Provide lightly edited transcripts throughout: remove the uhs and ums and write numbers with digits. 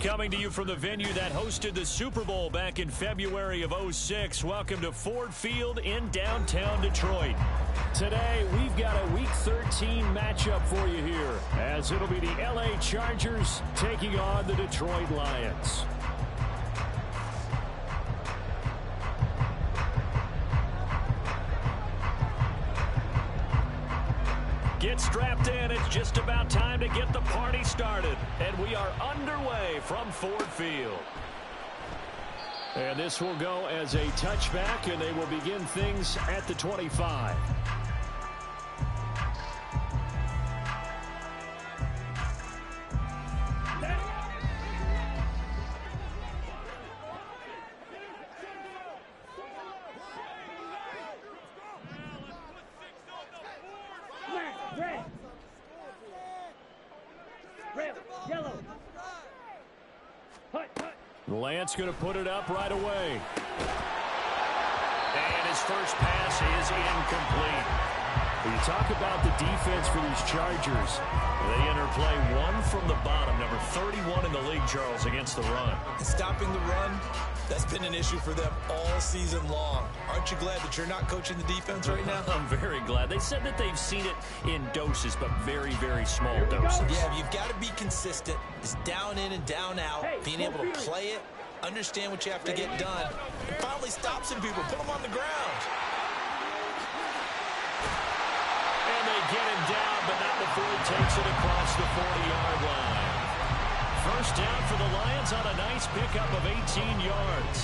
Coming to you from the venue that hosted the Super Bowl back in February of '06. Welcome to Ford Field in downtown Detroit. Today, we've got a Week 13 matchup for you here, as it'll be the LA Chargers taking on the Detroit Lions. Get strapped in. It's just about time to get the party started. And we are underway from Ford Field. And this will go as a touchback, and they will begin things at the 25. Lance going to put it up right away. And his first pass is incomplete. When you talk about the defense for these Chargers, they interplay one from the bottom, number 31 in the league, Charles, against the run. And stopping the run, that's been an issue for them all season long. Aren't you glad that you're not coaching the defense right now? I'm very glad. They said that they've seen it in doses, but very, very small doses. Yeah, you've got to be consistent. It's down in and down out, being able to play it, understand what you have to get done, and finally stop some people, put them on the ground. And they get him down, but not before he takes it across the 40-yard line. First down for the Lions on a nice pickup of 18 yards.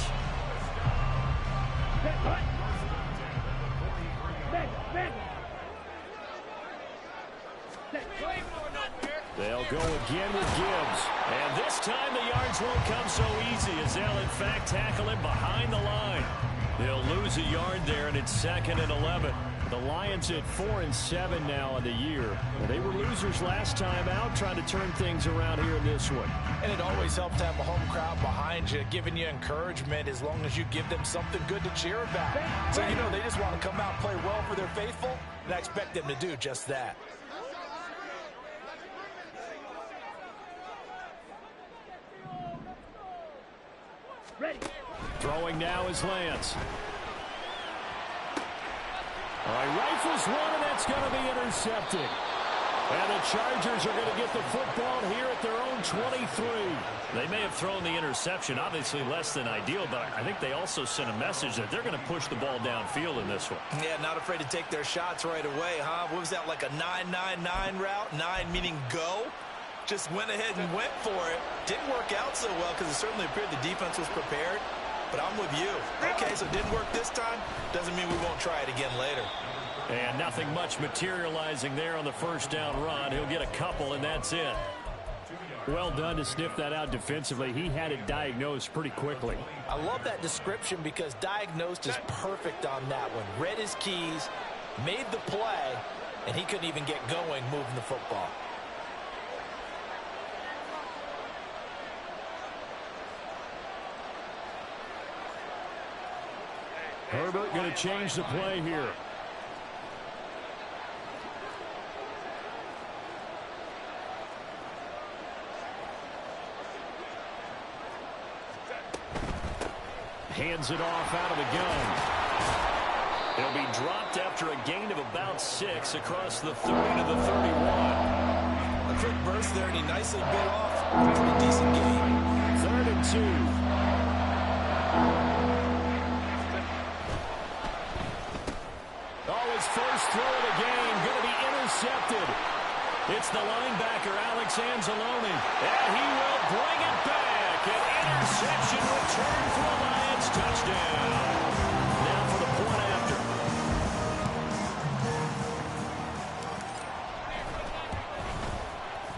They'll go again with Gibbs. And this time the yards won't come so easy, as they'll in fact tackle him behind the line. They'll lose a yard there, and it's 2nd and 11. The Lions at 4-7 now on the year. They were losers last time out, trying to turn things around here in this one. And it always helps to have a home crowd behind you, giving you encouragement as long as you give them something good to cheer about. So, you know, they just want to come out and play well for their faithful, and I expect them to do just that. Ready. Throwing now is Lance. All right, rifles one, and that's going to be intercepted. And the Chargers are going to get the football here at their own 23. They may have thrown the interception, obviously less than ideal, but I think they also sent a message that they're going to push the ball downfield in this one. Yeah, not afraid to take their shots right away, huh? What was that, like a 9-9-9 route? 9 meaning go? Just went ahead and went for it. Didn't work out so well because it certainly appeared the defense was prepared. But I'm with you. Okay, so it didn't work this time. Doesn't mean we won't try it again later. And nothing much materializing there on the first down run. He'll get a couple, and that's it. Well done to sniff that out defensively. He had it diagnosed pretty quickly. I love that description because diagnosed is perfect on that one. Read his keys, made the play, and he couldn't even get going moving the football. Herbert going to change the play here. Hands it off out of the gun. It'll be dropped after a gain of about 6 across the 30 to the 31. A quick burst there, and he nicely bit off. A pretty decent game. 3rd and 2. First throw of the game going to be intercepted. It's the linebacker, Alex Anzalone. And he will bring it back. An interception return for the Lions. Touchdown. Now for the point after.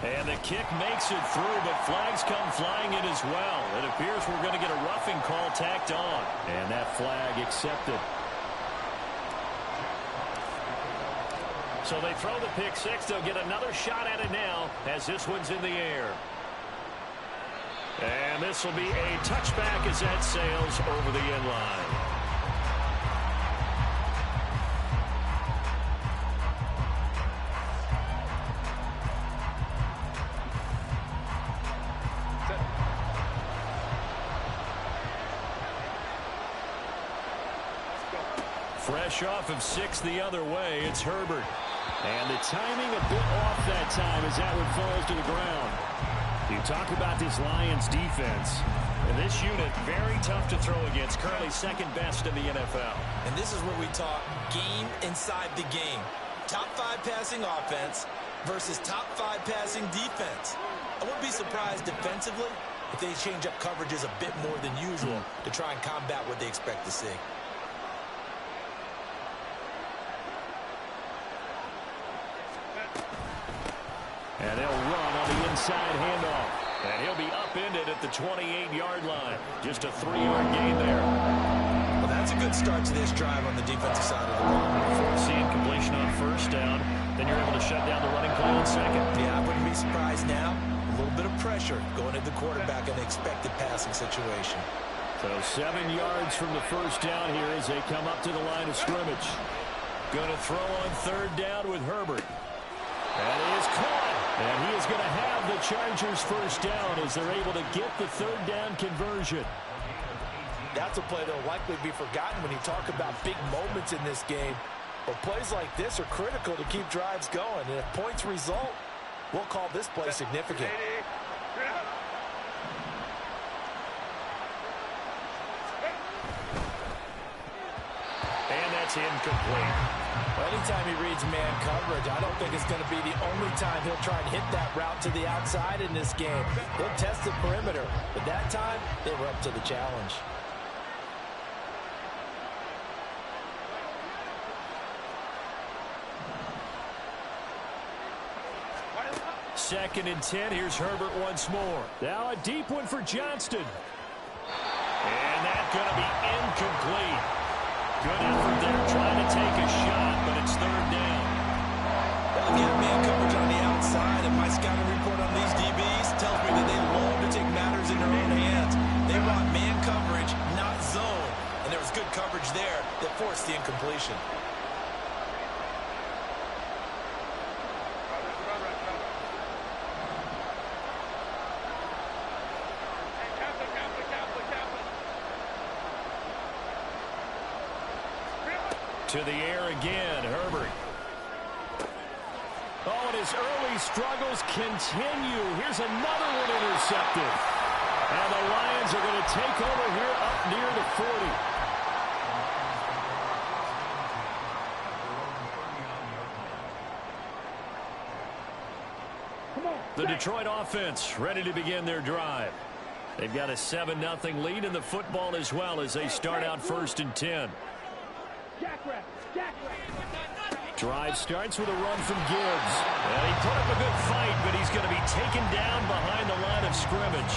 And the kick makes it through, but flags come flying in as well. It appears we're going to get a roughing call tacked on. And that flag accepted. So they throw the pick six. They'll get another shot at it now as this one's in the air. And this will be a touchback as that sails over the end line. Fresh off of 6 the other way, it's Herbert. And the timing a bit off that time as that one falls to the ground. You talk about this Lions defense. And this unit, very tough to throw against. Currently second best in the NFL. And this is where we talk game inside the game. Top 5 passing offense versus top 5 passing defense. I wouldn't be surprised defensively if they change up coverages a bit more than usual to try and combat what they expect to see. And they'll run on the inside handoff. And he'll be upended at the 28-yard line. Just a 3-yard gain there. Well, that's a good start to this drive on the defensive side of the ball. Forcing completion on first down. Then you're able to shut down the running play on second. Yeah, I wouldn't be surprised now. A little bit of pressure going at the quarterback in an expected passing situation. So 7 yards from the first down here as they come up to the line of scrimmage. Going to throw on third down with Herbert. That is caught. And he is going to have the Chargers first down as they're able to get the third down conversion. That's a play that will likely be forgotten when you talk about big moments in this game. But plays like this are critical to keep drives going. And if points result, we'll call this play significant. And that's incomplete. Well, anytime he reads man coverage, I don't think it's going to be the only time he'll try and hit that route to the outside in this game. He'll test the perimeter, but that time they were up to the challenge. Second and 10. Here's Herbert once more. Now a deep one for Johnston. And that's going to be incomplete. Good effort there trying to take a shot, but it's third down. Well, again, man coverage on the outside, and my scouting report on these DBs tells me that they love to take matters in their own hands. They want man coverage, not zone. And there was good coverage there that forced the incompletion. To the air again, Herbert. Oh, and his early struggles continue. Here's another one intercepted. And the Lions are going to take over here up near the 40. The Detroit offense ready to begin their drive. They've got a 7-0 lead in the football as well as they start out first and 10. Drive starts with a run from Gibbs. Well, he put up a good fight, but he's going to be taken down behind the line of scrimmage.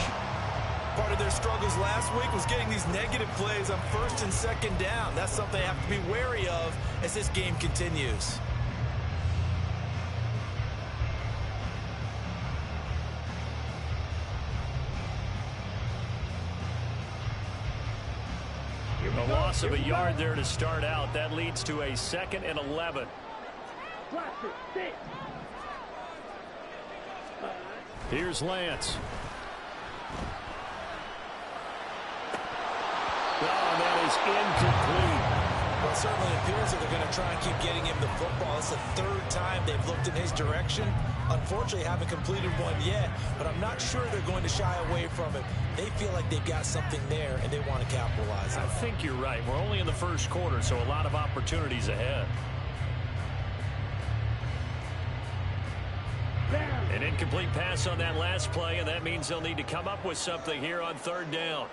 Part of their struggles last week was getting these negative plays on first and second down. That's something they have to be wary of as this game continues. A loss of a yard there to start out. That leads to a 2nd and 11. Here's Lance. Oh, that is incomplete. Well, it certainly appears that they're going to try and keep getting him the football. It's the 3rd time they've looked in his direction. Unfortunately, haven't completed one yet, but I'm not sure they're going to shy away from it. They feel like they've got something there, and they want to capitalize on it. I think you're right. We're only in the first quarter, so a lot of opportunities ahead. An incomplete pass on that last play, and that means they'll need to come up with something here on third down.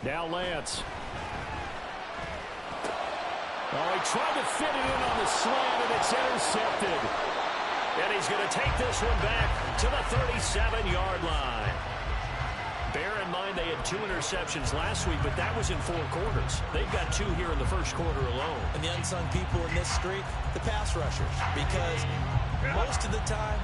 Now Lance. Oh, he tried to fit it in on the slant, and it's intercepted. And he's going to take this one back to the 37-yard line. Bear in mind they had 2 interceptions last week, but that was in 4 quarters. They've got 2 here in the first quarter alone. And the unsung people in this streak, the pass rushers, because most of the time,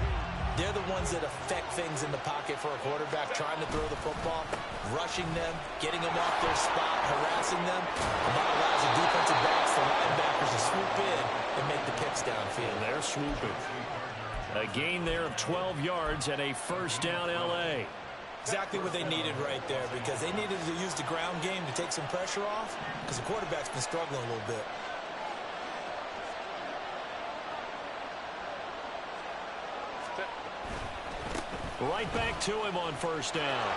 they're the ones that affect things in the pocket for a quarterback, trying to throw the football, rushing them, getting them off their spot, harassing them. And that allows the defensive backs, the linebackers to swoop in and make the picks downfield. And they're swooping. A gain there of 12 yards and a first down L.A. Exactly what they needed right there, because they needed to use the ground game to take some pressure off, because the quarterback's been struggling a little bit. Right back to him on first down.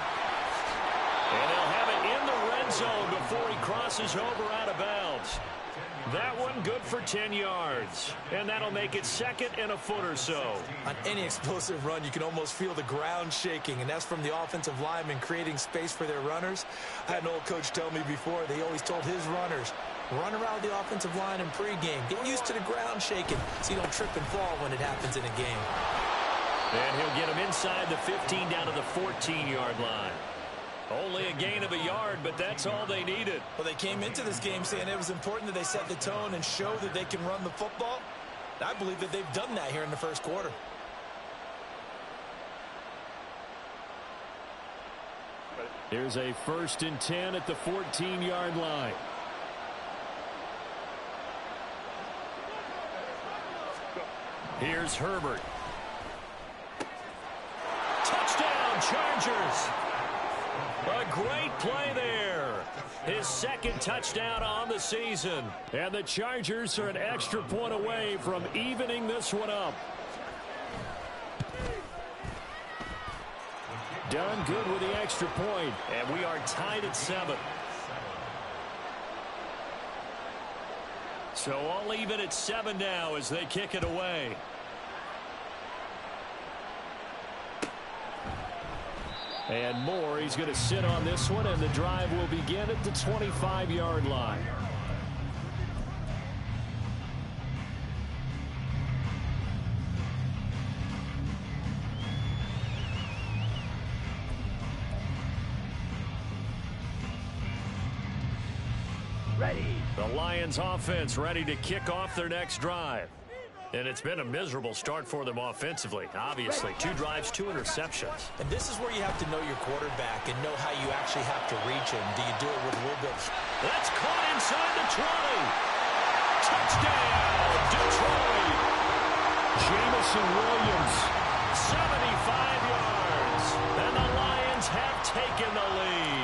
And they'll have it in the red zone before he crosses over out of bounds. That one good for 10 yards. And that'll make it second and a foot or so. On any explosive run, you can almost feel the ground shaking, and that's from the offensive linemen creating space for their runners. I had an old coach tell me before, they always told his runners, run around the offensive line in pregame. Get used to the ground shaking so you don't trip and fall when it happens in a game. And he'll get him inside the 15 down to the 14-yard line. Only a gain of a yard, but that's all they needed. Well, they came into this game saying it was important that they set the tone and show that they can run the football. I believe that they've done that here in the first quarter. Here's a 1st and 10 at the 14-yard line. Here's Herbert. Touchdown, Chargers. A great play there. His second touchdown on the season. And the Chargers are an extra point away from evening this one up. Done good with the extra point. And we are tied at 7. So all even at 7 now as they kick it away. And more, he's going to sit on this one, and the drive will begin at the 25-yard line. Ready. The Lions offense ready to kick off their next drive. And it's been a miserable start for them offensively, obviously. 2 drives, 2 interceptions. And this is where you have to know your quarterback and know how you actually have to reach him. Do you do it with a little bit? That's caught inside the 20. Touchdown, Detroit. Jamison Williams, 75 yards. And the Lions have taken the lead.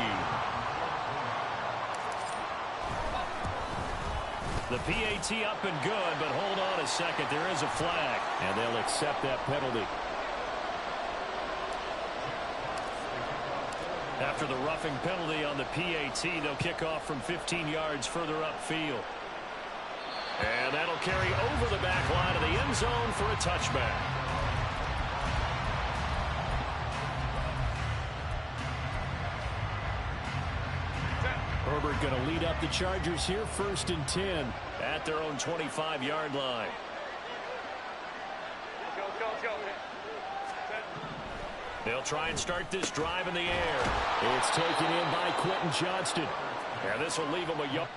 The PAT up and good, but hold on a second. There is a flag, and they'll accept that penalty. After the roughing penalty on the PAT, they'll kick off from 15 yards further upfield. And that'll carry over the back line of the end zone for a touchback. Herbert going to lead up the Chargers here, 1st and 10 at their own 25-yard line. They'll try and start this drive in the air. It's taken in by Quentin Johnston. And this will leave him a yard.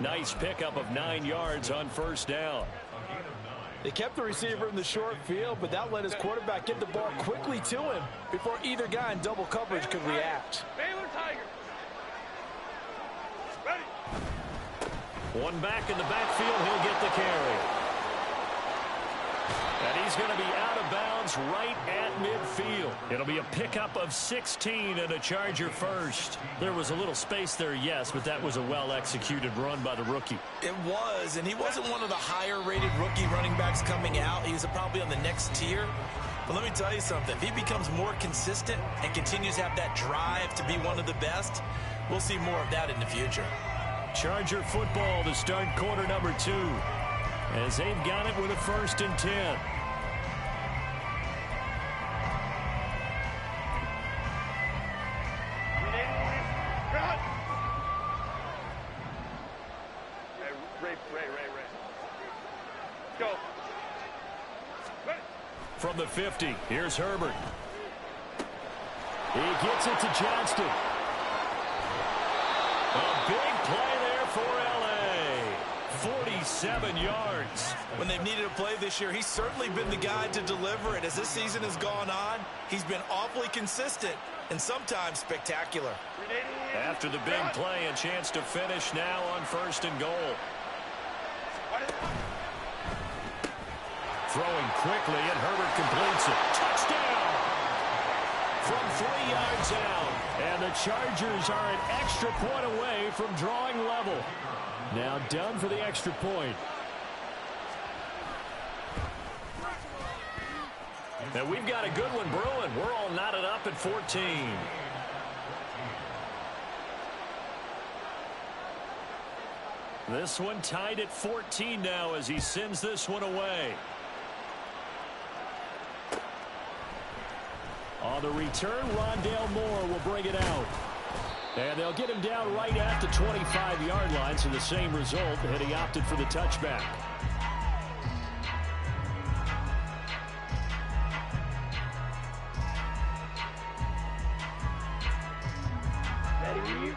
Nice pickup of 9 yards on first down. They kept the receiver in the short field, but that let his quarterback get the ball quickly to him before either guy in double coverage could react. Baylor Tigers. Ready. One back in the backfield, he'll get the carry. And he's going to be out of bounds right at midfield. It'll be a pickup of 16 and a Charger first. There was a little space there, yes, but that was a well-executed run by the rookie. It was, and he wasn't one of the higher-rated rookie running backs coming out. He was probably on the next tier. But let me tell you something. If he becomes more consistent and continues to have that drive to be one of the best, we'll see more of that in the future. Charger football to start quarter number 2, as they've got it with a 1st and 10. Go. From the 50, here's Herbert. He gets it to Johnston. A big play there for L.A. 47 yards. When they've needed a play this year, he's certainly been the guy to deliver it. As this season has gone on, he's been awfully consistent and sometimes spectacular. After the big play, a chance to finish now on 1st and goal. Throwing quickly, and Herbert completes it. Touchdown! From 3 yards out. And the Chargers are an extra point away from drawing level. Now done for the extra point. And we've got a good one brewing. We're all knotted up at 14. This one tied at 14 now as he sends this one away. On the return, Rondale Moore will bring it out. And they'll get him down right at the 25-yard line, so the same result, and he opted for the touchback.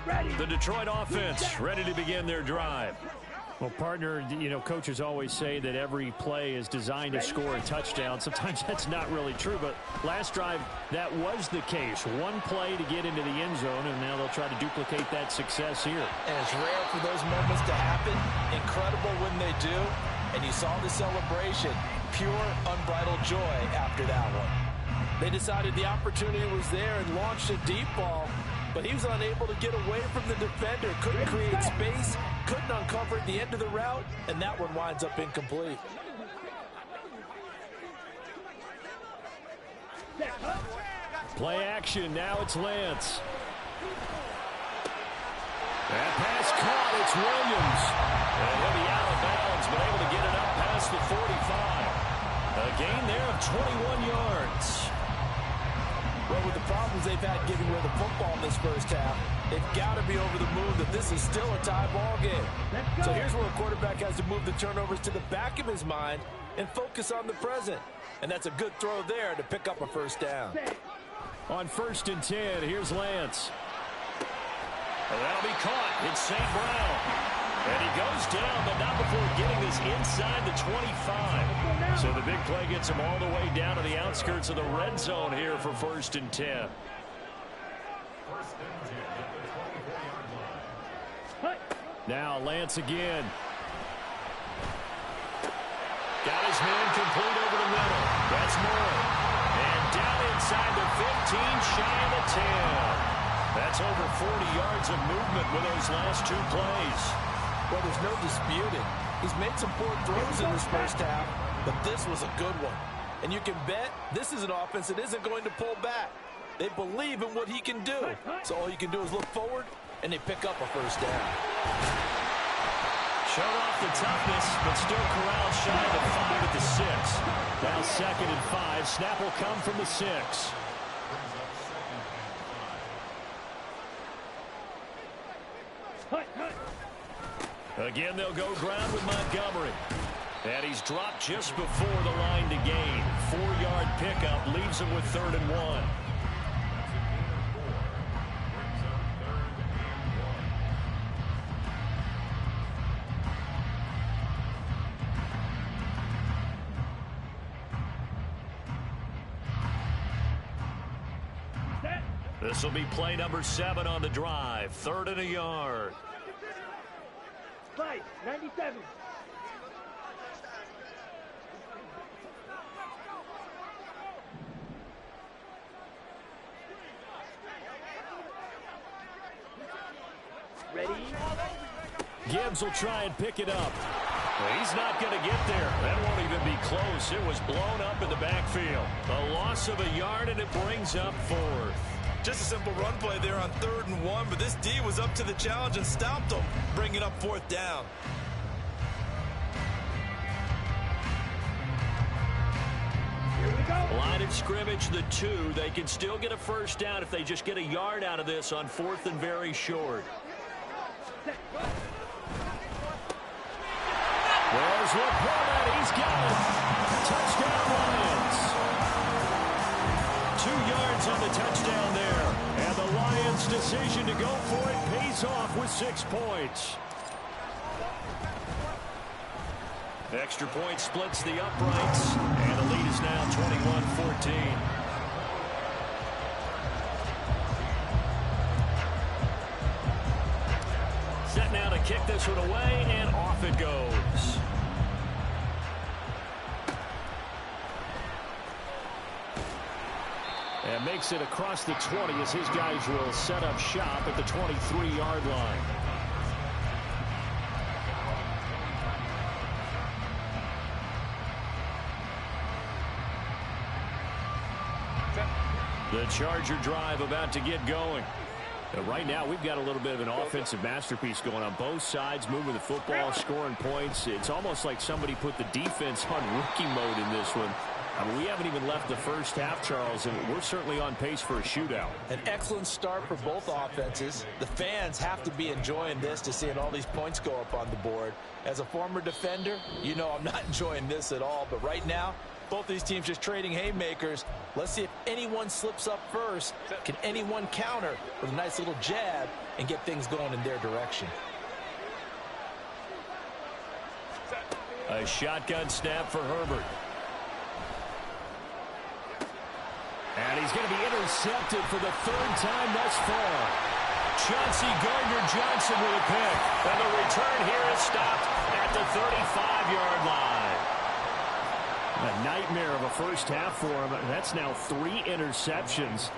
Ready. The Detroit offense ready to begin their drive. Well, partner, you know, coaches always say that every play is designed to score a touchdown. Sometimes that's not really true, but last drive, that was the case. One play to get into the end zone, and now they'll try to duplicate that success here. And it's rare for those moments to happen. Incredible when they do. And you saw the celebration. Pure, unbridled joy after that one. They decided the opportunity was there and launched a deep ball, but he was unable to get away from the defender. Couldn't create space, couldn't uncover the end of the route, and that one winds up incomplete. Play action, now it's Lance. That pass caught, it's Williams. And he'll be out of bounds, but able to get it up past the 45. A gain there of 21 yards. Well, with the problems they've had getting rid of the football in this first half, they've got to be over the moon that this is still a tie ball game. So here's where a quarterback has to move the turnovers to the back of his mind and focus on the present. And that's a good throw there to pick up a first down. On 1st and 10, here's Lance. And that'll be caught. It's St. Brown. And he goes down, but not before getting this inside the 25. So the big play gets him all the way down to the outskirts of the red zone here for 1st and 10. Now Lance again. Got his man complete over the middle. That's Moore. And down inside the 15, shy of the 10. That's over 40 yards of movement with those last 2 plays. Well, there's no disputing. He's made some poor throws in this first half, but this was a good one. And you can bet this is an offense that isn't going to pull back. They believe in what he can do. So all you can do is look forward, and they pick up a first down. Showed off the toughness, but still corralled shy of the 5 at the 6. Now 2nd and 5. Snap will come from the 6. Again, they'll go ground with Montgomery. And he's dropped just before the line to gain. 4-yard pickup leaves him with 3rd and 1. This will be play number 7 on the drive. 3rd and a yard. Slide, 97. Ready? Gibbs will try and pick it up. He's not going to get there. That won't even be close. It was blown up in the backfield. A loss of a yard, and it brings up 4th. Just a simple run play there on 3rd and 1, but this D was up to the challenge and stopped them, bringing up 4th down. Line of scrimmage, the 2. They can still get a first down if they just get a yard out of this on 4th and very short. There's LaPorta. He's got it. Touchdown, Lions. 2 yards on the touchdown there. And the Lions' decision to go for it pays off with 6 points. Extra point splits the uprights, and the lead is now 21-14. Set now to kick this one away, and off it goes. And makes it across the 20 as his guys will set up shop at the 23-yard line. The Charger drive about to get going. Right now, we've got a little bit of an offensive masterpiece going on both sides, moving the football, scoring points. It's almost like somebody put the defense on rookie mode in this one. I mean, we haven't even left the first half, Charles, and we're certainly on pace for a shootout. An excellent start for both offenses. The fans have to be enjoying this to seeing all these points go up on the board. As a former defender, you know I'm not enjoying this at all, but right now, both these teams just trading haymakers. Let's see if anyone slips up first. Can anyone counter with a nice little jab and get things going in their direction? A shotgun snap for Herbert. And he's going to be intercepted for the 3rd time thus far. Chauncey Gardner-Johnson with a pick. And the return here is stopped at the 35-yard line. A nightmare of a first half for him. That's now 3 interceptions.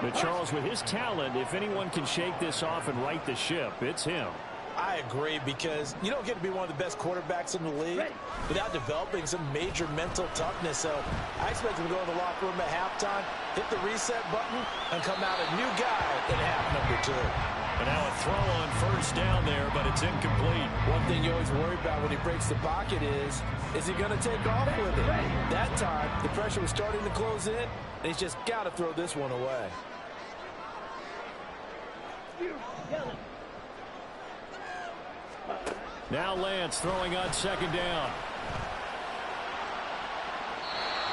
But Charles, with his talent, if anyone can shake this off and right the ship, it's him. I agree, because you don't get to be one of the best quarterbacks in the league without developing some major mental toughness. So I expect him to go in the locker room at halftime, hit the reset button, and come out a new guy in half number 2. And now a throw on first down there, but it's incomplete. One thing you always worry about when he breaks the pocket is he going to take off with it? That time, the pressure was starting to close in, and he's just got to throw this one away. Now Lance throwing on 2nd down.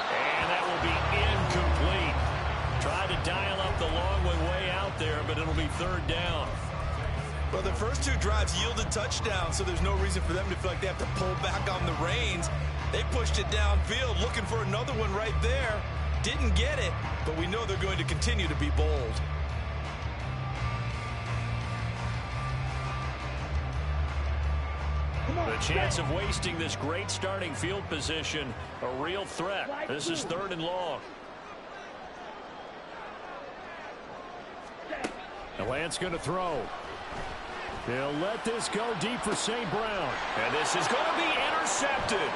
And that will be incomplete. Tried to dial up the long one way out there, but it'll be 3rd down. Well, the first 2 drives yielded touchdowns, so there's no reason for them to feel like they have to pull back on the reins. They pushed it downfield, looking for another one right there. Didn't get it, but we know they're going to continue to be bold. The chance of wasting this great starting field position, a real threat. This is 3rd and long. And Lance going to throw. They'll let this go deep for St. Brown. And this is going to be intercepted.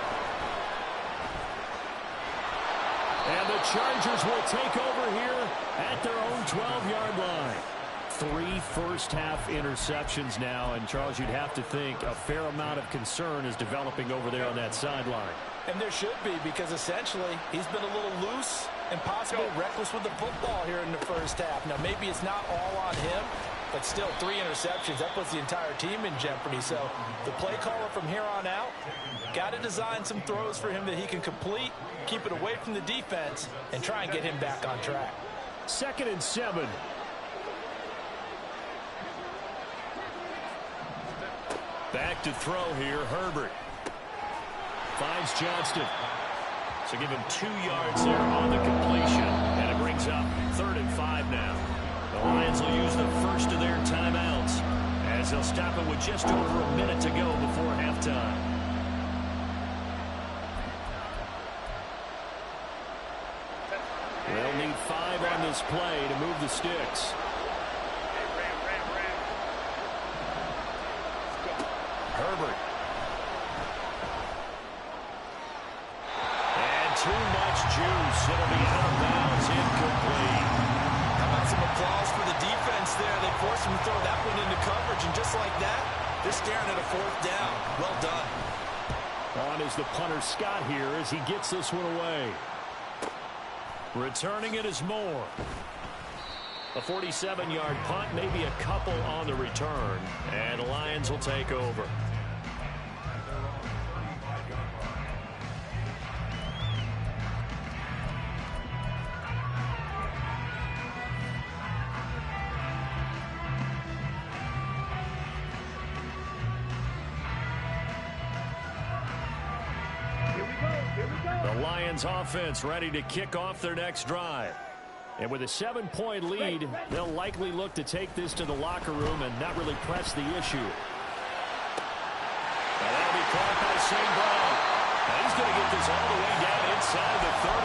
And the Chargers will take over here at their own 12-yard line. 3 first-half interceptions now, and Charles, you'd have to think a fair amount of concern is developing over there on that sideline. And there should be, because essentially he's been a little loose and possibly reckless with the football here in the first half. Now, maybe it's not all on him, but still 3 interceptions. That puts the entire team in jeopardy. So the play caller from here on out got to design some throws for him that he can complete, keep it away from the defense, and try and get him back on track. 2nd and 7. Back to throw here, Herbert. Finds Johnston. So give him 2 yards there on the completion. And it brings up 3rd and 5 now. The Lions will use the first of their timeouts as they'll stop it with just over a minute to go before halftime. They'll need 5 on this play to move the sticks. Herbert. it'll be out of bounds, incomplete. How about some applause for the defense there? They forced him to throw that one into coverage, and just like that, they're staring at a fourth down. Well done. On is the punter Scott here as he gets this one away. Returning it is Moore. A 47-yard punt, maybe a couple on the return, and the Lions will take over. The Lions offense ready to kick off their next drive. And with a 7-point lead, they'll likely look to take this to the locker room and not really press the issue. And that'll be caught by St. Brown. And he's going to get this all the way down inside the 35.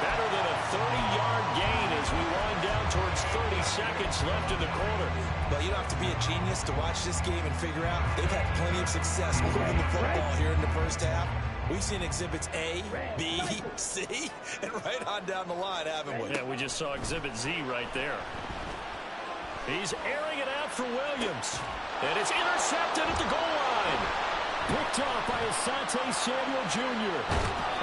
Better than a 30-yard gain as we wind down towards 30 seconds left in the quarter. But you don't have to be a genius to watch this game and figure out they've had plenty of success moving the football here in the first half. We've seen exhibits A, B, C, and right on down the line, haven't we? Yeah, we just saw exhibit Z right there. He's airing it out for Williams. And it's intercepted at the goal line. Picked off by Asante Samuel Jr.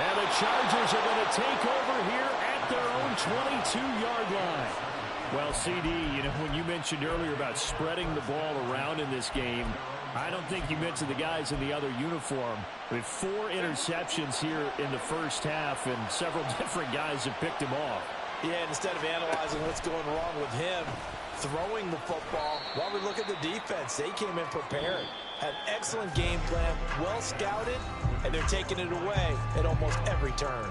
And the Chargers are going to take over here at their own 22-yard line. Well, CD, you know, when you mentioned earlier about spreading the ball around in this game, I don't think you mentioned the guys in the other uniform. With 4 interceptions here in the first half, and several different guys have picked him off. Yeah, and instead of analyzing what's going wrong with him throwing the football, while we look at the defense, they came in prepared. Had an excellent game plan, well scouted, and they're taking it away at almost every turn.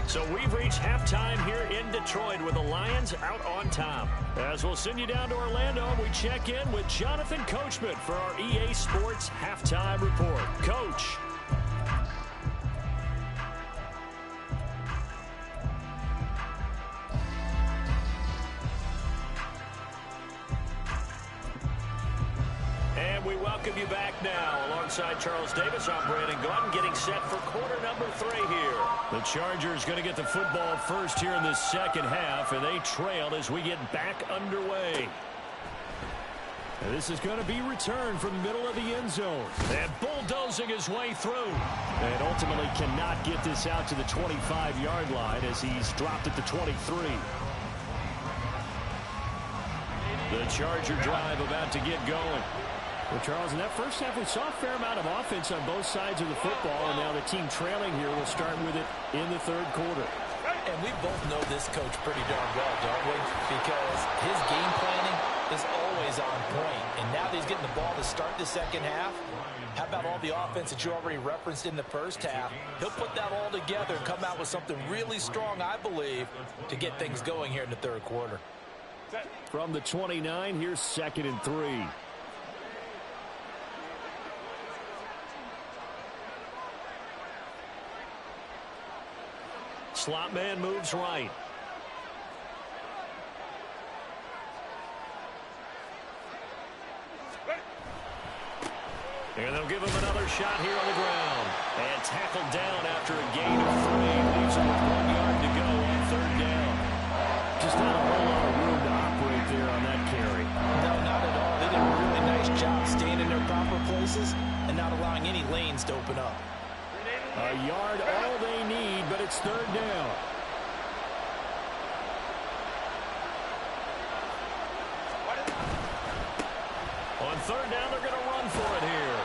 So we've reached halftime here in Detroit with the Lions out on top. As we'll send you down to Orlando, we check in with Jonathan Coachman for our EA Sports Halftime Report. Coach. And we welcome you back now. Alongside Charles Davis, I'm Brandon Gaudin, getting set for quarter number 3 here. The Chargers going to get the football first here in the second half, and they trail as we get back underway. And this is going to be returned from the middle of the end zone. And bulldozing his way through. And ultimately cannot get this out to the 25-yard line as he's dropped at the 23. The Charger drive about to get going. Well, Charles, in that first half, we saw a fair amount of offense on both sides of the football, and now the team trailing here will start with it in the third quarter. And we both know this coach pretty darn well, don't we? Because his game planning is always on point. And now that he's getting the ball to start the second half, how about all the offense that you already referenced in the first half? He'll put that all together and come out with something really strong, I believe, to get things going here in the third quarter. From the 29, here's 2nd and 3. Slot man moves right. And they'll give him another shot here on the ground. And tackled down after a gain of 3. Leaves him with 1 yard to go on 3rd down. Just not a whole lot of room to operate there on that carry. No, not at all. They did a really nice job staying in their proper places and not allowing any lanes to open up. A yard all they need, but it's 3rd down. On 3rd down, they're going to run for it here.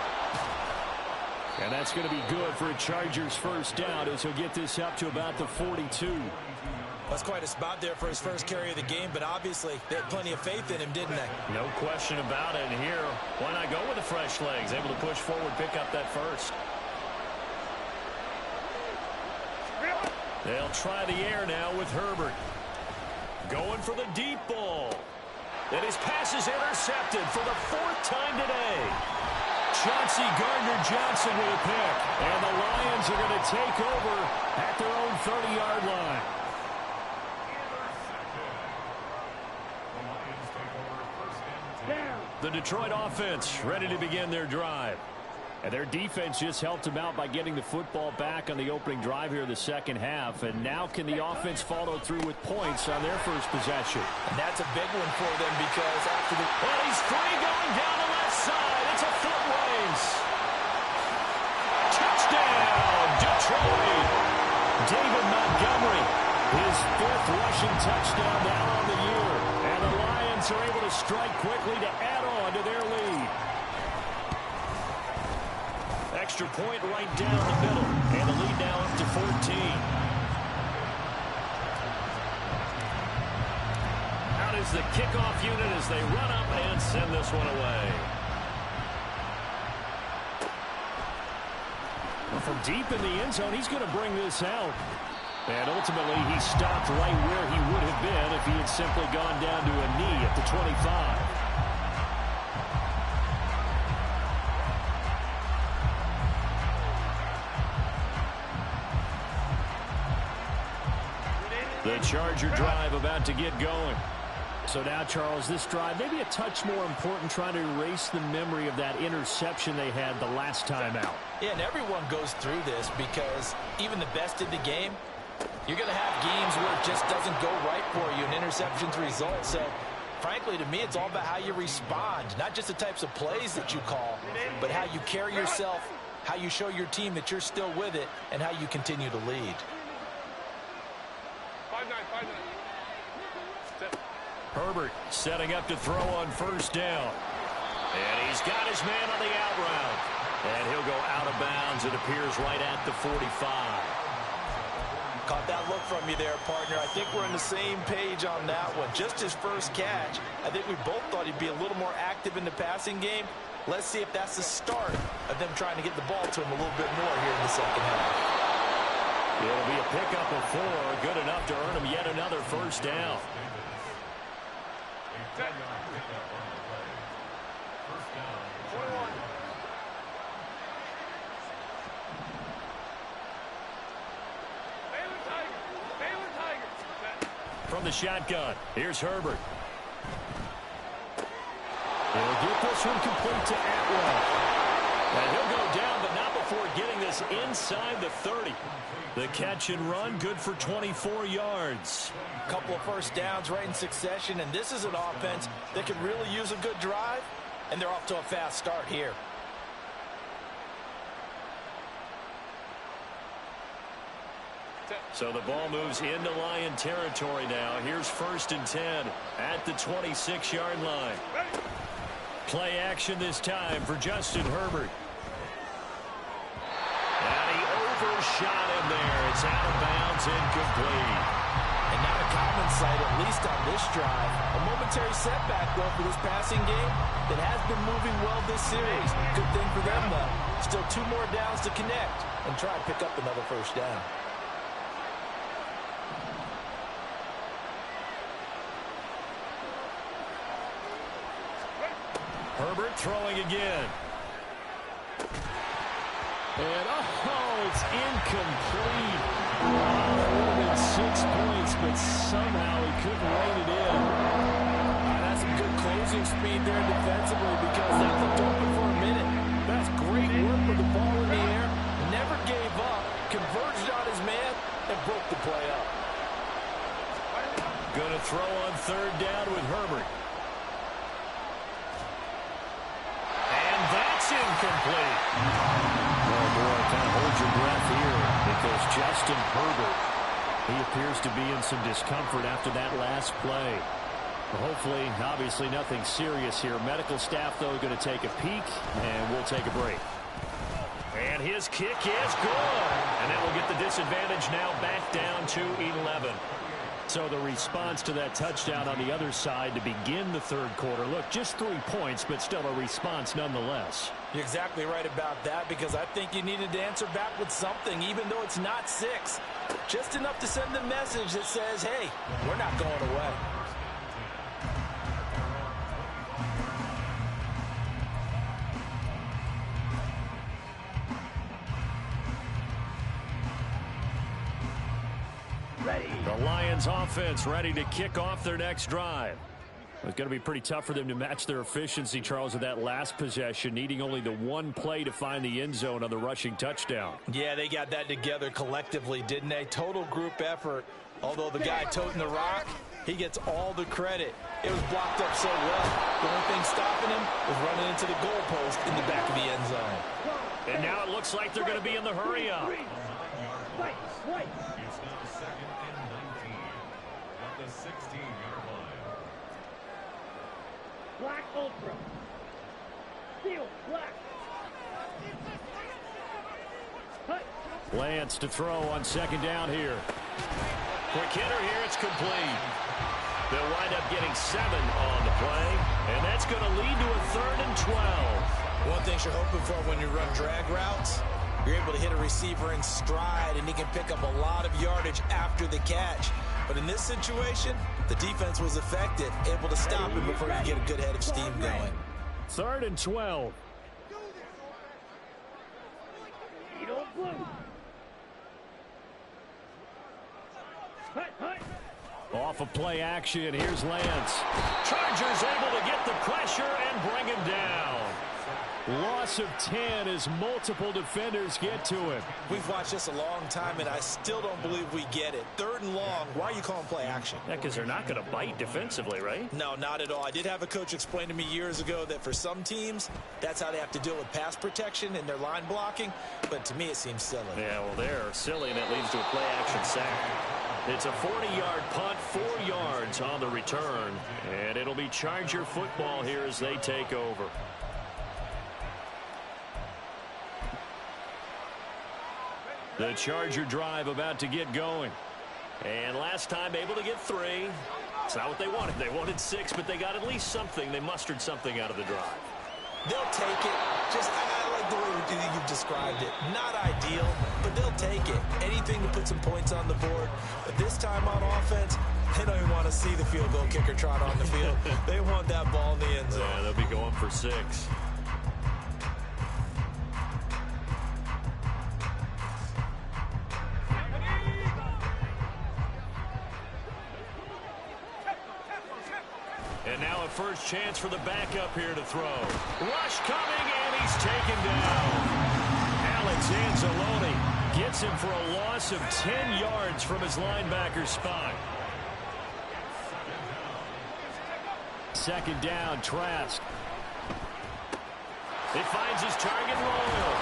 And that's going to be good for a Chargers first down as he'll get this up to about the 42. That's quite a spot there for his first carry of the game, but obviously they had plenty of faith in him, didn't they? No question about it. And here, why not go with the fresh legs? Able to push forward, pick up that first. They'll try the air now with Herbert. Going for the deep ball. And his pass is intercepted for the 4th time today. Chauncey Gardner-Johnson with a pick. And the Lions are going to take over at their own 30-yard line. The Detroit offense ready to begin their drive. And their defense just helped them out by getting the football back on the opening drive here in the second half. And now can the offense follow through with points on their first possession? And that's a big one for them because after the... Well, he's free going down the left side. It's a foot race. Touchdown, Detroit. David Montgomery, his fifth rushing touchdown now on the year. And the Lions are able to strike quickly to add on to their lead. Extra point right down the middle. And the lead now up to 14. Out is the kickoff unit as they run up and send this one away. From deep in the end zone, he's going to bring this out. And ultimately, he stopped right where he would have been if he had simply gone down to a knee at the 25. The Charger drive about to get going. So now, Charles, this drive maybe a touch more important, trying to erase the memory of that interception they had the last time out. Yeah, and everyone goes through this because even the best in the game, you're going to have games where it just doesn't go right for you, and interceptions result. So, frankly, to me, it's all about how you respond, not just the types of plays that you call, but how you carry yourself, how you show your team that you're still with it, and how you continue to lead. 5-9. Herbert setting up to throw on first down. And he's got his man on the out route. And he'll go out of bounds, it appears, right at the 45. Caught that look from you there, partner. I think we're on the same page on that one. Just his first catch, I think we both thought he'd be a little more active in the passing game. Let's see if that's the start of them trying to get the ball to him a little bit more here in the second half. It'll be a pickup of 4, good enough to earn him yet another first down. From the shotgun, here's Herbert. He'll get this one complete to Atwell. And he'll go down, but not before getting this inside the 30. The catch and run, good for 24 yards. A couple of first downs right in succession, and this is an offense that could really use a good drive, and they're off to a fast start here. So the ball moves into Lion territory now. Here's 1st and 10 at the 26-yard line. Play action this time for Justin Herbert. And he overshot him there. It's out of bounds, incomplete. And not a common sight, at least on this drive. A momentary setback, though, for this passing game that has been moving well this series. Good thing for them, though. Still 2 more downs to connect and try and pick up another first down. Herbert throwing again. And, it's incomplete. More than 6 points, but somehow he couldn't rein it in. That's some good closing speed there defensively because that looked open for a minute. That's great work with the ball in the air. Never gave up, converged on his man, and broke the play up. Going to throw on 3rd down with Herbert. That's incomplete. Oh, boy, kind of hold your breath here because Justin Herbert, he appears to be in some discomfort after that last play. Well, hopefully, obviously, nothing serious here. Medical staff, though, going to take a peek, and we'll take a break. And his kick is good. And that will get the disadvantage now back down to 11. So the response to that touchdown on the other side to begin the 3rd quarter. Look, just 3 points, but still a response nonetheless. You're exactly right about that because I think you needed to answer back with something, even though it's not 6. Just enough to send the message that says, hey, we're not going away. The Lions offense ready to kick off their next drive. It's going to be pretty tough for them to match their efficiency, Charles, with that last possession, needing only the one play to find the end zone on the rushing touchdown. Yeah, they got that together collectively, didn't they? Total group effort. Although the guy toting the rock, he gets all the credit. It was blocked up so well. The only thing stopping him was running into the goalpost in the back of the end zone. And now it looks like they're going to be in the hurry up. Wait. It's now 2nd and 19 at the 16-yard line. Black Ultra. Steel, black. Hut. Lance to throw on 2nd down here. Quick hitter here, it's complete. They'll wind up getting 7 on the play, and that's going to lead to a 3rd and 12. One thing you're hoping for when you run drag routes, you're able to hit a receiver in stride, and he can pick up a lot of yardage after the catch. But in this situation, the defense was effective, able to stop him before you get a good head of steam going. 3rd and 12. Edo blue. Hut. Off of play action, here's Lance. Chargers able to get the pressure and bring him down. Loss of 10 as multiple defenders get to him. We've watched this a long time, and I still don't believe we get it. 3rd and long, why are you calling play action? Yeah, because they're not going to bite defensively, right? No, not at all. I did have a coach explain to me years ago that for some teams, that's how they have to deal with pass protection and their line blocking. But to me, it seems silly. Yeah, well, they're silly, and it leads to a play action sack. It's a 40-yard punt, 4 yards on the return, and it'll be Charger football here as they take over. The Charger drive about to get going. And last time able to get 3. It's not what they wanted. They wanted 6, but they got at least something. They mustered something out of the drive. They'll take it. I like the way you've described it. Not ideal, but they'll take it. Anything to put some points on the board. But this time on offense, they don't even want to see the field goal kicker trot on the field. They want that ball in the end zone. Yeah, they'll be going for 6. And now a first chance for the backup here to throw. Rush coming, and he's taken down. Alex Anzalone gets him for a loss of 10 yards from his linebacker spot. 2nd down, Trask. He finds his target Royal.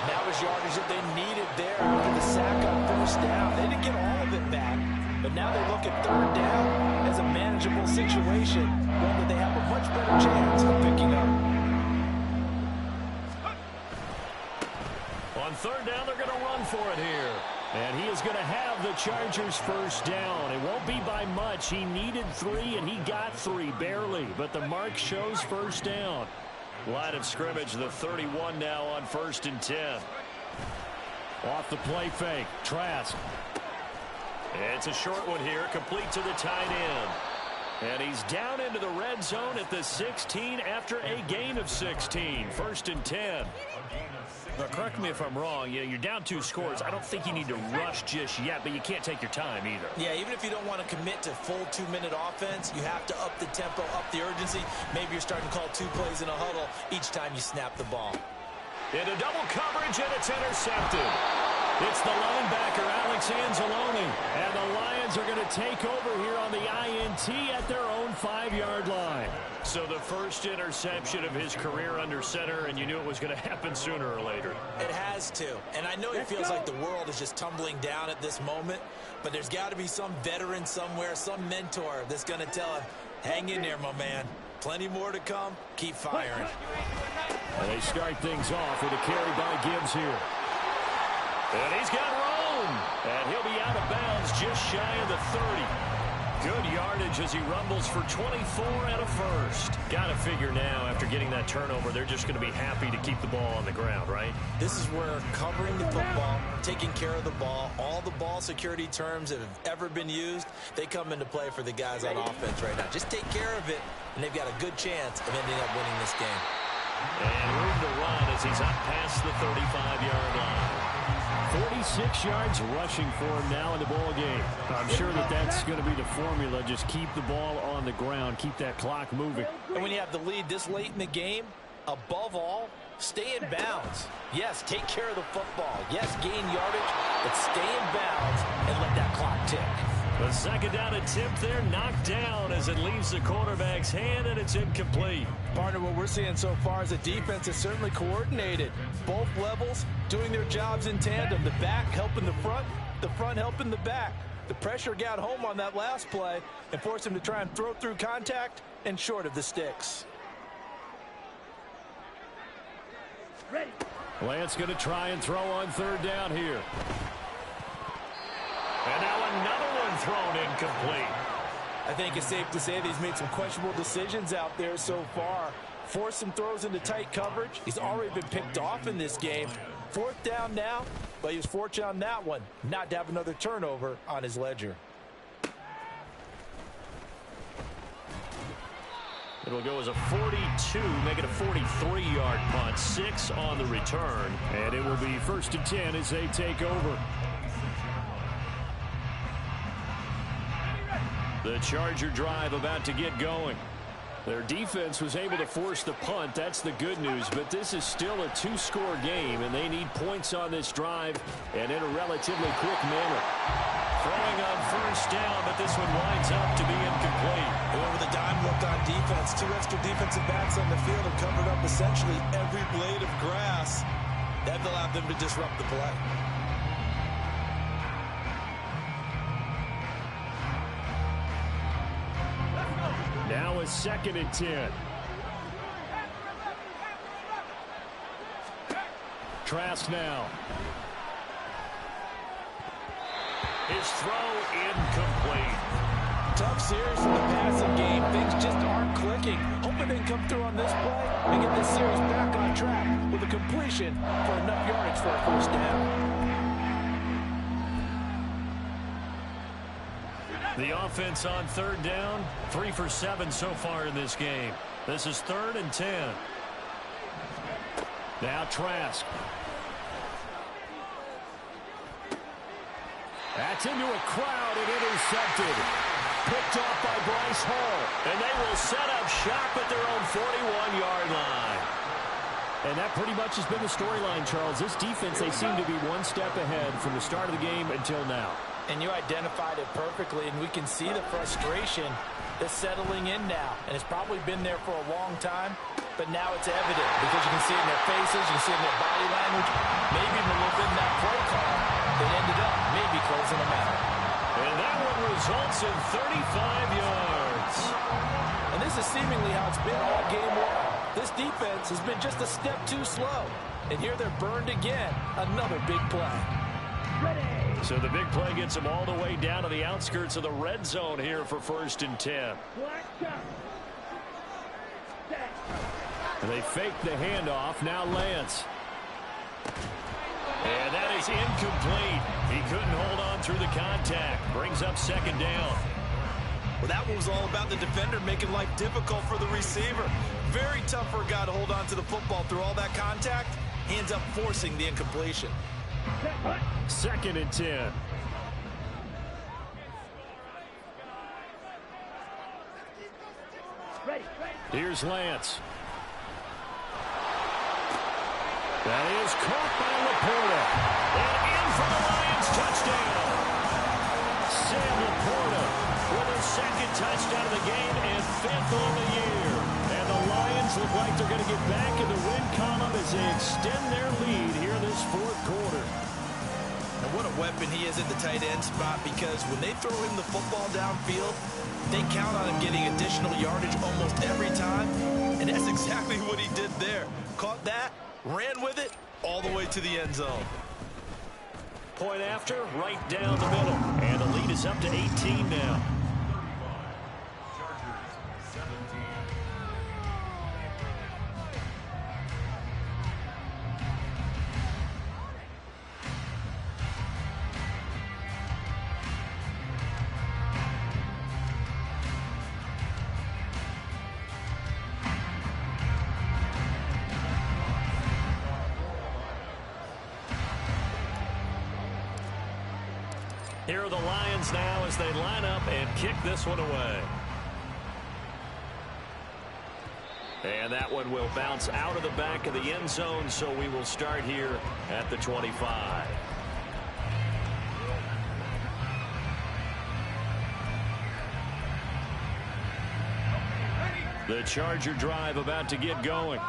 And that was yardage that they needed there after the sack on 1st down. They didn't get all of it back. But now they look at 3rd down as a manageable situation, one that they have a much better chance of picking up. On 3rd down, they're going to run for it here. And he is going to have the Chargers' 1st down. It won't be by much. He needed 3, and he got 3, barely. But the mark shows 1st down. Line of scrimmage, the 31 now on 1st and 10. Off the play fake, Trask. It's a short one here, complete to the tight end. And he's down into the red zone at the 16 after a gain of 16. 1st and 10. Now, correct me if I'm wrong. You're down 2 scores. I don't think you need to rush just yet, but you can't take your time either. Yeah, even if you don't want to commit to full 2-minute offense, you have to up the tempo, up the urgency. Maybe you're starting to call 2 plays in a huddle each time you snap the ball. Into double coverage, and it's intercepted. It's the linebacker, Alex Anzalone. And the Lions are going to take over here on the INT at their own 5-yard line. So the first interception of his career under center, and you knew it was going to happen sooner or later. It has to. And I know it feels like the world is just tumbling down at this moment, but there's got to be some veteran somewhere, some mentor that's going to tell him, hang in there, my man. Plenty more to come. Keep firing. And they start things off with a carry by Gibbs here. And he's got room. And he'll be out of bounds just shy of the 30. Good yardage as he rumbles for 24 and a first. Got to figure now, after getting that turnover, they're just going to be happy to keep the ball on the ground, right? This is where covering the football, taking care of the ball, all the ball security terms that have ever been used, they come into play for the guys on offense right now. Just take care of it, and they've got a good chance of ending up winning this game. And room to run as he's up past the 35-yard line. 46 yards rushing for him now in the ball game. I'm sure that's going to be the formula. Just keep the ball on the ground. Keep that clock moving. And when you have the lead this late in the game, above all, stay in bounds. Yes, take care of the football. Yes, gain yardage, but stay in bounds and let that clock tick. The second down attempt there knocked down as it leaves the quarterback's hand, and it's incomplete. Partner, what we're seeing so far is the defense is certainly coordinated. Both levels doing their jobs in tandem. The back helping the front helping the back. The pressure got home on that last play and forced him to try and throw through contact and short of the sticks. Ready. Lance going to try and throw on third down here. And now another one thrown incomplete. I think it's safe to say that he's made some questionable decisions out there so far. Forced some throws into tight coverage. He's already been picked off in this game. Fourth down now, but he was fortunate on that one not to have another turnover on his ledger. It'll go as a 42, make it a 43-yard punt, 6 on the return. And it will be 1st and 10 as they take over. The Charger drive about to get going. Their defense was able to force the punt. That's the good news. But this is still a 2-score game, and they need points on this drive and in a relatively quick manner. Throwing on first down, but this one winds up to be incomplete. They went with a dime look on defense. 2 extra defensive backs on the field and covered up essentially every blade of grass. That allowed them to disrupt the play. Now a 2nd and 10. Trask now. His throw incomplete. Tough series in the passing game. Things just aren't clicking. Hoping they can come through on this play and get this series back on track with a completion for enough yardage for a first down. The offense on third down, 3 for 7 so far in this game. This is 3rd and 10. Now Trask. That's into a crowd and intercepted. Picked off by Bryce Hall. And they will set up shop at their own 41-yard line. And that pretty much has been the storyline, Charles. This defense, they seem to be one step ahead from the start of the game until now. And you identified it perfectly, and we can see the frustration that's settling in now. And it's probably been there for a long time, but now it's evident because you can see it in their faces, you can see it in their body language, maybe even a little bit in that play call that ended up maybe closing them out. And that one results in 35 yards. And this is seemingly how it's been all game long. This defense has been just a step too slow. And here they're burned again. Another big play. Ready. So the big play gets them all the way down to the outskirts of the red zone here for 1st and 10. Black top. Set. And they fake the handoff. Now Lance. And that is incomplete. He couldn't hold on through the contact. Brings up 2nd down. Well, that one was all about the defender making life difficult for the receiver. Very tough for a guy to hold on to the football through all that contact. He ends up forcing the incompletion. Set. Hut. 2nd and 10. Ready. Here's Lance. That is caught by Laporta. And in for the Lions touchdown. Sam Laporta with a 2nd touchdown of the game and 5th on the year. And the Lions look like they're going to get back in the win column as they extend their lead here this 4th quarter. And what a weapon he is at the tight end spot, because when they throw him the football downfield, they count on him getting additional yardage almost every time. And that's exactly what he did there. Caught that, ran with it, all the way to the end zone. Point after, right down the middle. And the lead is up to 18 now. Chargers 17. Here are the Lions now as they line up and kick this one away. And that one will bounce out of the back of the end zone, so we will start here at the 25. The Charger drive about to get going.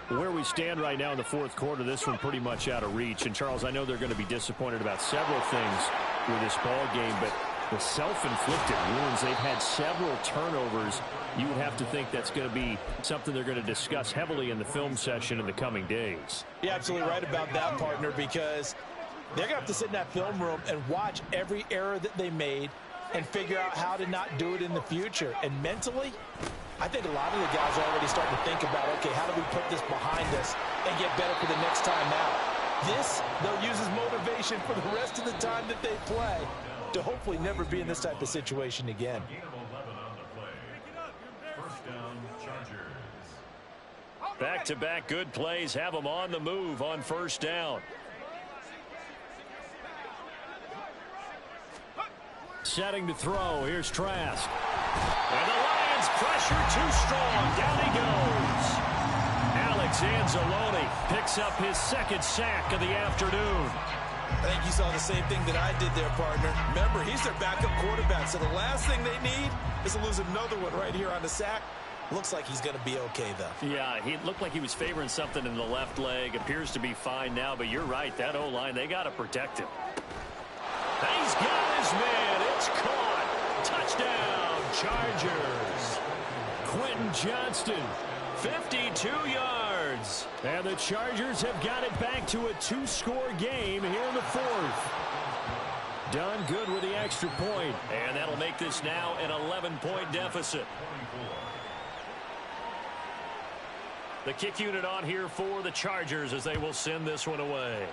Where we stand right now in the fourth quarter, this one pretty much out of reach. And, Charles, I know they're going to be disappointed about several things with this ball game, but the self-inflicted wounds, they've had several turnovers. You would have to think that's going to be something they're going to discuss heavily in the film session in the coming days. You're absolutely right about that, partner, because they're going to have to sit in that film room and watch every error that they made and figure out how to not do it in the future. And mentally, I think a lot of the guys are already starting to think about, okay, how do we put this behind us and get better for the next time out? This, they'll use as motivation for the rest of the time that they play to hopefully never be in this type of situation again. Back-to-back good plays have them on the move on first down. Setting to throw. Here's Trask. And the Lions pressure too strong. Down he goes. Alex Anzalone picks up his second sack of the afternoon. I think you saw the same thing that I did there, partner. Remember, he's their backup quarterback, so the last thing they need is to lose another one right here on the sack. Looks like he's going to be okay, though. Yeah, he looked like he was favoring something in the left leg. Appears to be fine now, but you're right. That O-line, they got to protect him. He's got his man. It's caught. Touchdown, Chargers. Quentin Johnston, 52 yards. And the Chargers have got it back to a two-score game here in the fourth. Done good with the extra point. And that'll make this now an 11-point deficit. The kick unit on here for the Chargers as they will send this one away.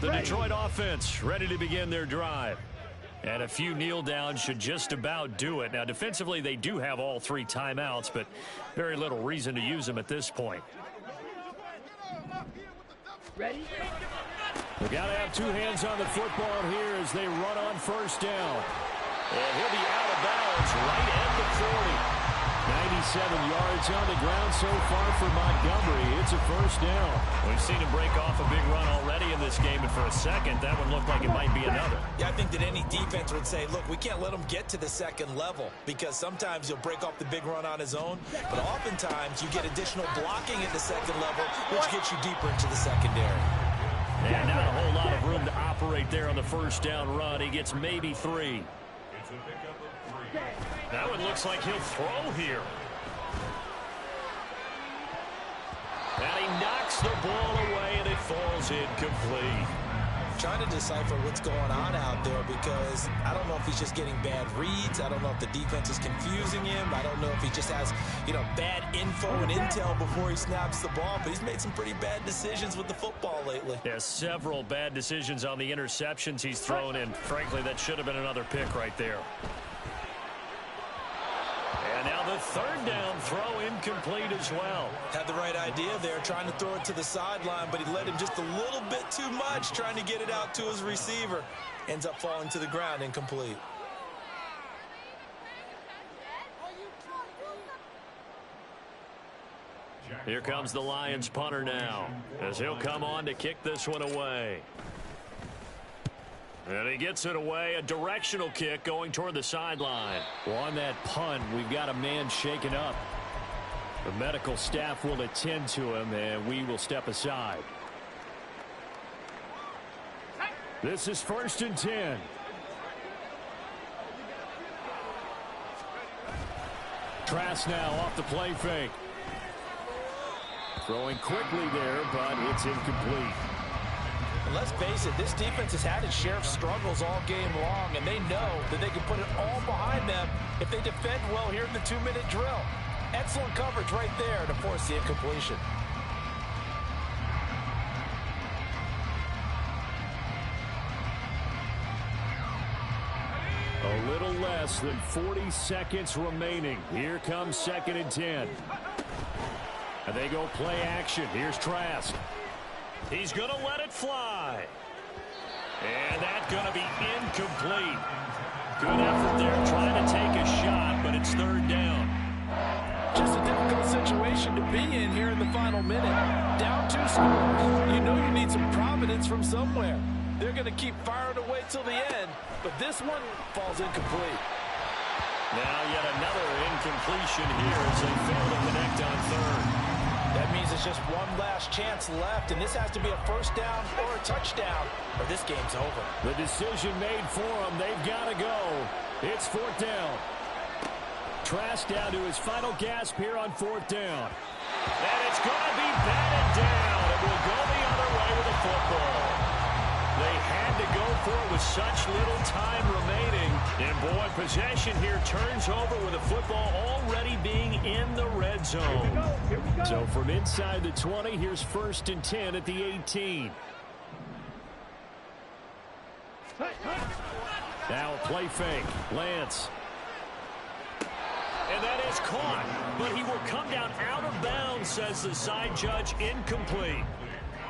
The Detroit offense ready to begin their drive. And a few kneel downs should just about do it. Now, defensively, they do have all three timeouts, but very little reason to use them at this point. Ready? We got to have two hands on the football here as they run on first down. And he'll be out of bounds right at the 40. 97 yards on the ground so far for Montgomery. It's a first down. We've seen him break off a big run already in this game, and for a second, that one looked like it might be another. Yeah, I think that any defense would say, look, we can't let him get to the second level because sometimes he'll break off the big run on his own, but oftentimes you get additional blocking at the second level, which gets you deeper into the secondary. And not a whole lot of room to operate there on the first down run. He gets maybe three. That one looks like he'll throw here. And he knocks the ball away, and it falls incomplete. Trying to decipher what's going on out there because I don't know if he's just getting bad reads. I don't know if the defense is confusing him. I don't know if he just has, bad info and intel before he snaps the ball. But he's made some pretty bad decisions with the football lately. Yeah, several bad decisions on the interceptions he's thrown, and frankly, that should have been another pick right there. And now the third down throw incomplete as well. Had the right idea there, trying to throw it to the sideline, but he led him just a little bit too much, trying to get it out to his receiver. Ends up falling to the ground incomplete. Here comes the Lions punter now, as he'll come on to kick this one away. And he gets it away, a directional kick going toward the sideline. Well, on that punt, we've got a man shaken up. The medical staff will attend to him, and we will step aside. This is 1st and 10. Trask now off the play fake. Throwing quickly there, but it's incomplete. And let's face it, this defense has had its share of struggles all game long, and they know that they can put it all behind them if they defend well here in the 2-minute drill. Excellent coverage right there to force the incompletion. A little less than 40 seconds remaining. Here comes 2nd and 10. And they go play action. Here's Trask. He's going to let it fly. And that's going to be incomplete. Good effort there trying to take a shot, but it's 3rd down. Just a difficult situation to be in here in the final minute. Down 2 scores. You know you need some providence from somewhere. They're going to keep firing away till the end, but this one falls incomplete. Now yet another incompletion here as they fail to connect on 3rd. That means it's just one last chance left, and this has to be a 1st down or a touchdown, or this game's over. The decision made for them. They've got to go. It's 4th down. Trask down to his final gasp here on 4th down. And it's going to be batted down. It will go the other way with the football. They had to go for it with such little time remaining. And, boy, possession here turns over with the football already being in the red zone. Here we go. So from inside the 20, here's 1st and 10 at the 18. Now a play fake. Lance. And that is caught. But he will come down out of bounds, says the side judge. Incomplete.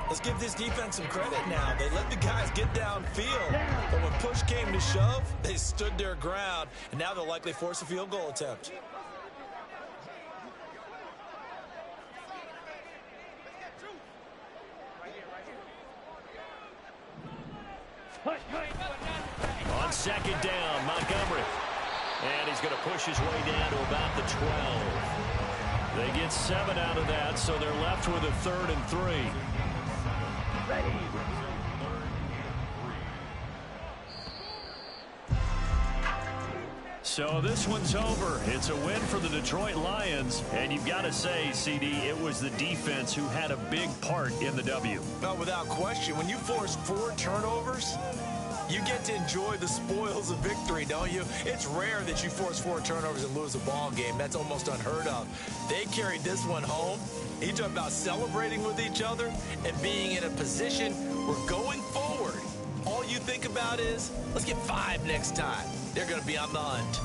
Let's give this defense some credit now. They let the guys get downfield. But when push came to shove, they stood their ground. And now they'll likely force a field goal attempt. On 2nd down, Montgomery. And he's going to push his way down to about the 12. They get 7 out of that, so they're left with a 3rd and 3. Ready. So this one's over. It's a win for the Detroit Lions. And you've got to say, CD, it was the defense who had a big part in the W. No, without question. When you force 4 turnovers, you get to enjoy the spoils of victory, don't you? It's rare that you force 4 turnovers and lose a ball game. That's almost unheard of. They carried this one home. You talk about celebrating with each other and being in a position where going forward, all you think about is, let's get 5 next time. They're going to be on the hunt.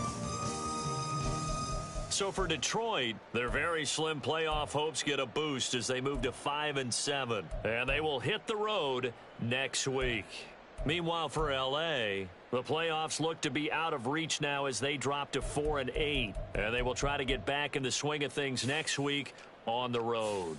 So for Detroit, their very slim playoff hopes get a boost as they move to 5-7. And they will hit the road next week. Meanwhile, for L.A., the playoffs look to be out of reach now as they drop to 4-8. And they will try to get back in the swing of things next week on the road.